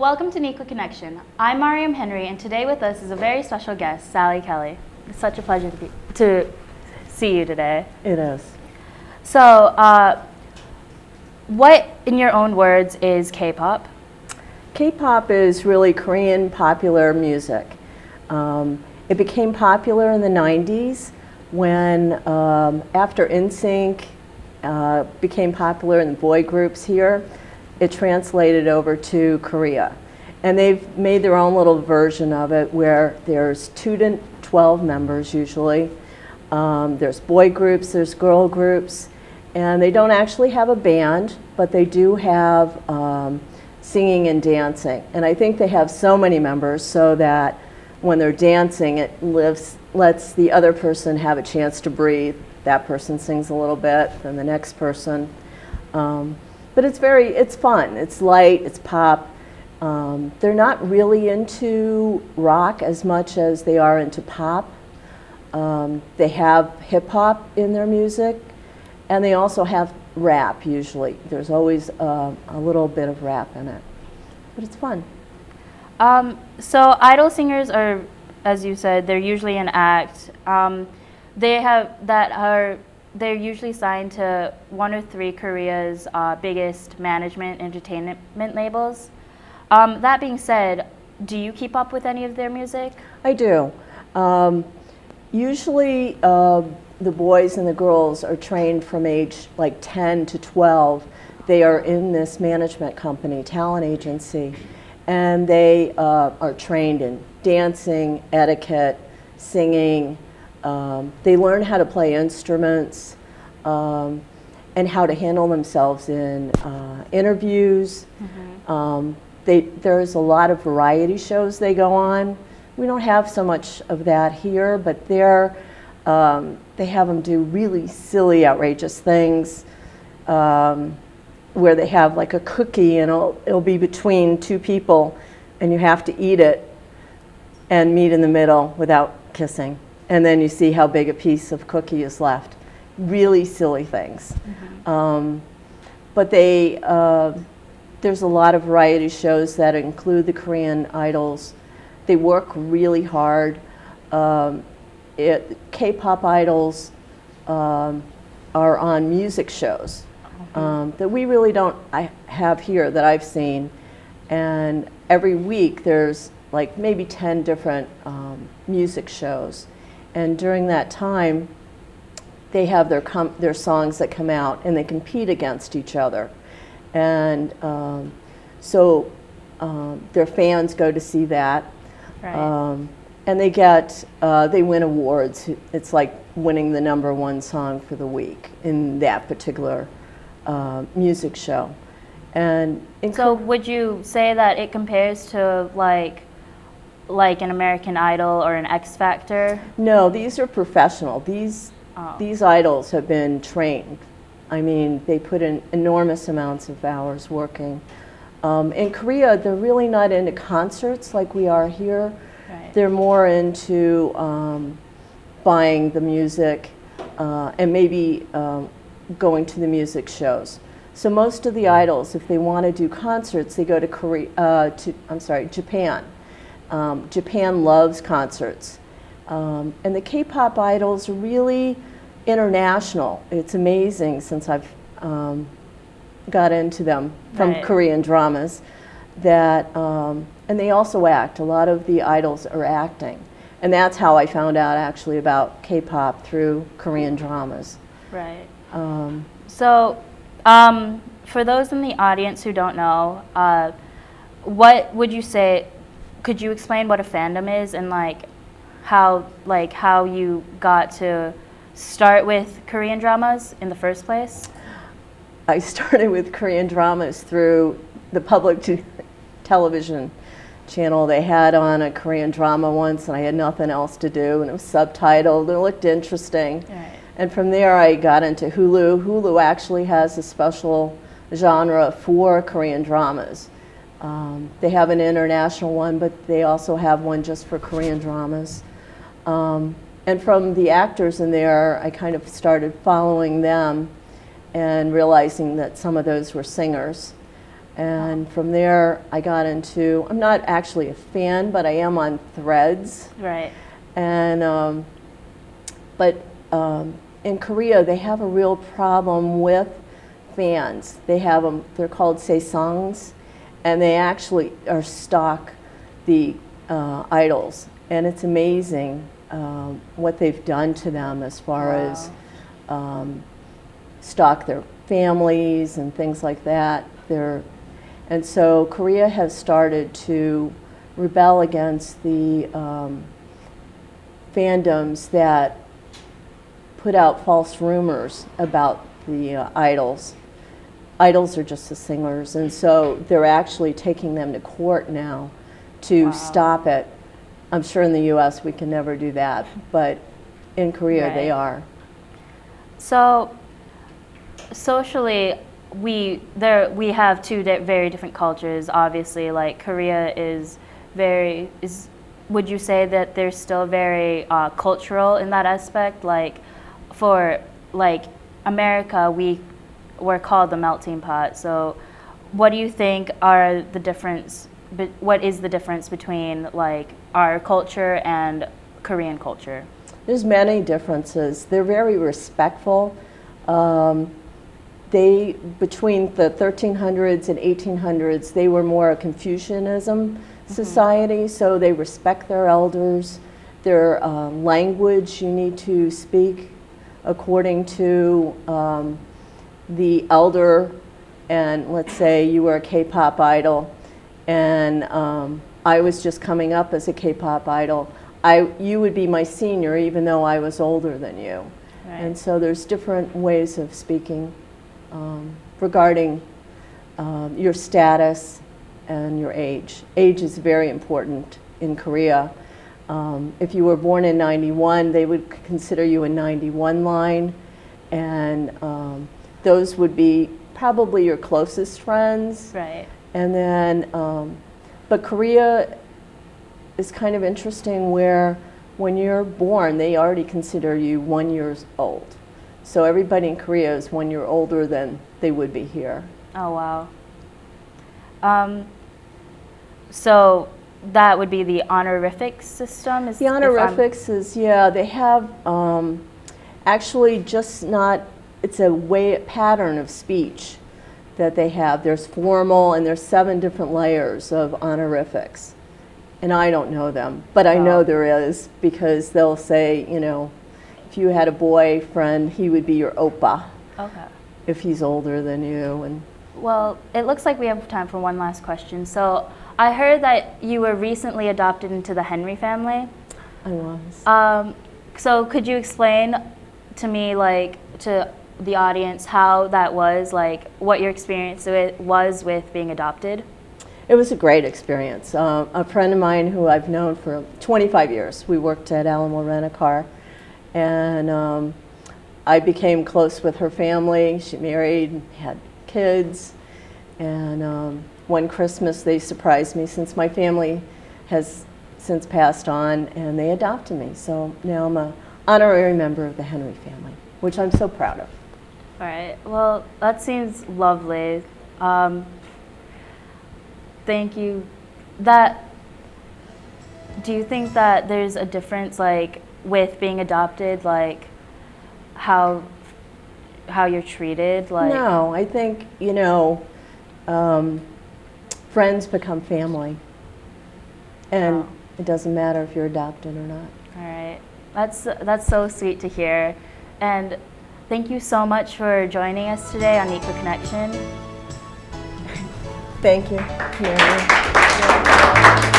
welcome to Nequa Connection. I'm Mariam Henry, and today with us is a very special guest, Sally Kelly. It's such a pleasure to see you today. It is. So, what, in your own words, is K-pop? K-pop is really Korean popular music. It became popular in the 90s when, after NSYNC became popular in the boy groups here, it translated over to Korea. And they've made their own little version of it where there's 2 to 12 members usually. There's boy groups, there's girl groups, and they don't actually have a band, but they do have singing and dancing. And I think they have so many members so that when they're dancing, it lets the other person have a chance to breathe. That person sings a little bit, then the next person. But it's fun, it's light, it's pop. They're not really into rock as much as they are into pop. They have hip hop in their music, and they also have rap usually. There's always a little bit of rap in it, but it's fun. So idol singers are, as you said, they're usually an act. They're usually signed to 1 or 3 Korea's biggest management entertainment labels. That being said, do you keep up with any of their music? I do. Usually the boys and the girls are trained from age like 10 to 12. They are in this management company, talent agency, and they are trained in dancing, etiquette, singing. They learn how to play instruments and how to handle themselves in interviews. Mm-hmm. There's a lot of variety shows they go on. We don't have so much of that here, but they have them do really silly, outrageous things where they have like a cookie and it'll be between 2 people and you have to eat it and meet in the middle without kissing. And then you see how big a piece of cookie is left. Really silly things. Mm-hmm. But there's a lot of variety shows that include the Korean idols. They work really hard. K-pop idols are on music shows that we really don't have here that I've seen. And every week there's like maybe 10 different music shows. And during that time, they have their songs that come out, and they compete against each other. And so their fans go to see that. Right. And they win awards. It's like winning the #1 song for the week in that particular music show. And so would you say that it compares to like an American Idol or an X Factor? No, these are professional. These idols have been trained. I mean, they put in enormous amounts of hours working. In Korea, they're really not into concerts like we are here. Right. They're more into buying the music and maybe going to the music shows. So most of the idols, if they want to do concerts, they go to Japan. Japan loves concerts. And the K-pop idols are really international. It's amazing since I've got into them from Right. Korean dramas that, and they also act. A lot of the idols are acting. And that's how I found out actually about K-pop through Korean dramas. Right. For those in the audience who don't know, what would you say? Could you explain what a fandom is and how you got to start with Korean dramas in the first place? I started with Korean dramas through the public television channel. They had on a Korean drama once, and I had nothing else to do, and it was subtitled, and it looked interesting. Right. And from there, I got into Hulu. Hulu actually has a special genre for Korean dramas. They have an international one, but they also have one just for Korean dramas. And from the actors in there, I kind of started following them and realizing that some of those were singers. And from there, I got into, I'm not actually a fan, but I am on Threads. Right. And, in Korea, they have a real problem with fans. They have them, they're called saesangs, and they actually are stalk the idols. And it's amazing what they've done to them as far as stalk their families and things like that. And so Korea has started to rebel against the fandoms that put out false rumors about the idols. Idols are just the singers, and so they're actually taking them to court now to stop it. I'm sure in the U.S. we can never do that, but in Korea they are. So socially, we have two very different cultures. Obviously, like Korea is would you say that they're still very cultural in that aspect? Like for like America, we're called the melting pot. So what do you think are the difference? What is the difference between like our culture and Korean culture? There's many differences. They're very respectful. Between the 1300s and 1800s, they were more a Confucianism society, so they respect their elders. Their language, you need to speak according to the elder. And let's say you were a K-pop idol, and I was just coming up as a K-pop idol. You would be my senior even though I was older than you. Right. And so there's different ways of speaking regarding your status and your age. Age is very important in Korea. If you were born in 91, they would consider you a 91 line, and those would be probably your closest friends. Right. And then, but Korea is kind of interesting where when you're born, they already consider you 1 year old. So everybody in Korea is 1 year older than they would be here. Oh, wow. So that would be the honorific system? The honorifics is, yeah, they have actually just not, it's a pattern of speech that they have. There's formal, and there's 7 different layers of honorifics. And I don't know them, but I know there is, because they'll say, you know, if you had a boyfriend, he would be your oppa. Okay. If he's older than you. And well, it looks like we have time for one last question. So I heard that you were recently adopted into the Henry family. I was. So could you explain to me, like, to the audience, how that was, like, what your experience was with being adopted? It was a great experience. A friend of mine who I've known for 25 years, we worked at Alamo Rent-A-Car, and I became close with her family. She married, had kids, and one Christmas they surprised me, since my family has since passed on, and they adopted me. So now I'm an honorary member of the Henry family, which I'm so proud of. All right. Well, that seems lovely. Thank you. Do you think that there's a difference, like, with being adopted, like, how you're treated? Like, no, I think, you know, friends become family, and it doesn't matter if you're adopted or not. All right. That's so sweet to hear. And thank you so much for joining us today on Equal Connection. Thank you, Mary.